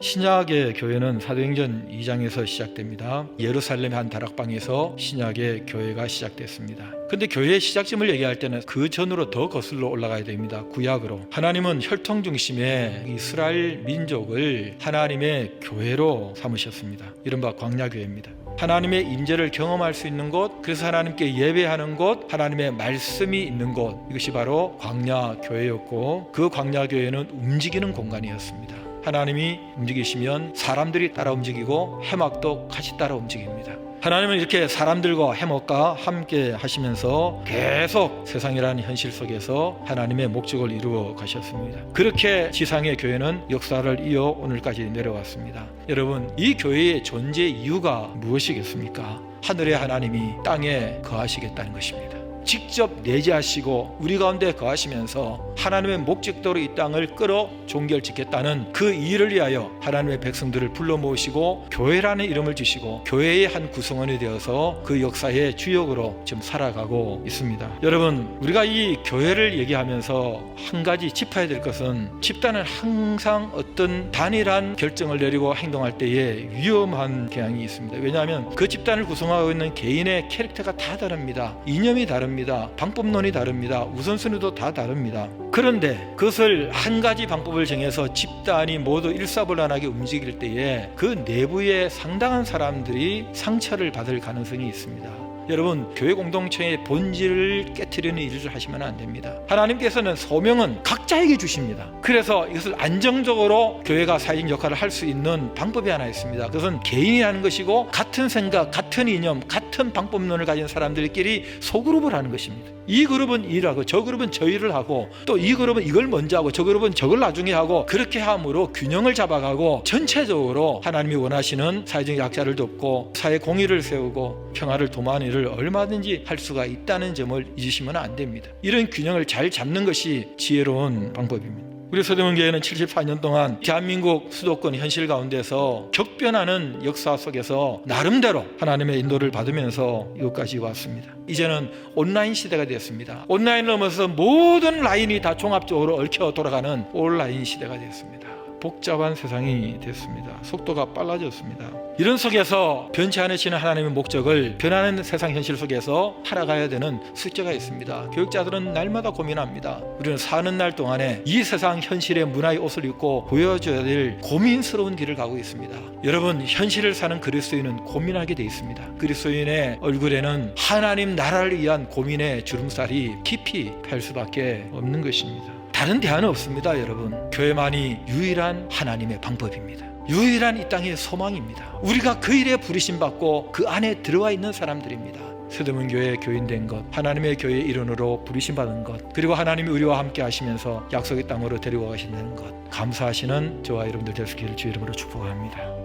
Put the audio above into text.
신약의 교회는 사도행전 2장에서 시작됩니다. 예루살렘의 한 다락방에서 신약의 교회가 시작됐습니다. 근데 교회의 시작점을 얘기할 때는 그 전으로 더 거슬러 올라가야 됩니다. 구약으로 하나님은 혈통 중심의 이스라엘 민족을 하나님의 교회로 삼으셨습니다. 이른바 광야교회입니다. 하나님의 임재를 경험할 수 있는 곳, 그래서 하나님께 예배하는 곳, 하나님의 말씀이 있는 곳, 이것이 바로 광야교회였고, 그 광야교회는 움직이는 공간이었습니다. 하나님이 움직이시면 사람들이 따라 움직이고 해막도 같이 따라 움직입니다. 하나님은 이렇게 사람들과 해먹과 함께 하시면서 계속 세상이라는 현실 속에서 하나님의 목적을 이루어 가셨습니다. 그렇게 지상의 교회는 역사를 이어 오늘까지 내려왔습니다. 여러분, 이 교회의 존재 이유가 무엇이겠습니까? 하늘의 하나님이 땅에 거하시겠다는 것입니다. 직접 내재하시고 우리 가운데 거하시면서 하나님의 목적대로 이 땅을 끌어 종결짓겠다는 그 일을 위하여 하나님의 백성들을 불러 모으시고 교회라는 이름을 주시고 교회의 한 구성원이 되어서 그 역사의 주역으로 지금 살아가고 있습니다. 여러분, 우리가 이 교회를 얘기하면서 한 가지 짚어야 될 것은, 집단은 항상 어떤 단일한 결정을 내리고 행동할 때에 위험한 경향이 있습니다. 왜냐하면 그 집단을 구성하고 있는 개인의 캐릭터가 다 다릅니다. 이념이 다릅니다. 방법론이 다릅니다. 우선순위도 다 다릅니다. 그런데 그것을 한 가지 방법을 정해서 집단이 모두 일사불란하게 움직일 때에 그 내부에 상당한 사람들이 상처를 받을 가능성이 있습니다. 여러분, 교회 공동체의 본질을 깨트리는 일을 하시면 안 됩니다. 하나님께서는 소명은 각자에게 주십니다. 그래서 이것을 안정적으로 교회가 사회적 역할을 할 수 있는 방법이 하나 있습니다. 그것은 개인이 하는 것이고, 같은 생각, 같은 이념, 같은 방법론을 가진 사람들끼리 소그룹을 하는 것입니다. 이 그룹은 일하고 저 그룹은 저 일을 하고, 또 이 그룹은 이걸 먼저 하고 저 그룹은 저걸 나중에 하고, 그렇게 함으로 균형을 잡아가고 전체적으로 하나님이 원하시는 사회적 약자를 돕고 사회 공의를 세우고 평화를 도모하는 일을 얼마든지 할 수가 있다는 점을 잊으시면 안 됩니다. 이런 균형을 잘 잡는 것이 지혜로운 방법입니다. 우리 서대문교회는 74년 동안 대한민국 수도권 현실 가운데서 격변하는 역사 속에서 나름대로 하나님의 인도를 받으면서 이것까지 왔습니다. 이제는 온라인 시대가 되었습니다. 온라인을 넘어서 모든 라인이 다 종합적으로 얽혀 돌아가는 온라인 시대가 되었습니다. 복잡한 세상이 됐습니다. 속도가 빨라졌습니다. 이런 속에서 변치 않으시는 하나님의 목적을 변하는 세상 현실 속에서 살아가야 되는 숙제가 있습니다. 교육자들은 날마다 고민합니다. 우리는 사는 날 동안에 이 세상 현실의 문화의 옷을 입고 보여줘야 될 고민스러운 길을 가고 있습니다. 여러분, 현실을 사는 그리스도인은 고민하게 돼 있습니다. 그리스도인의 얼굴에는 하나님 나라를 위한 고민의 주름살이 깊이 펼 수밖에 없는 것입니다. 다른 대안은 없습니다. 여러분, 교회만이 유일한 하나님의 방법입니다. 유일한 이 땅의 소망입니다. 우리가 그 일에 부르심 받고 그 안에 들어와 있는 사람들입니다. 서대문교회 교인된 것, 하나님의 교회의 일원으로 부르심 받은 것, 그리고 하나님이 우리와 함께 하시면서 약속의 땅으로 데리고 가신다는 것, 감사하시는 저와 여러분들 되시기를 주의 이름으로 축복합니다.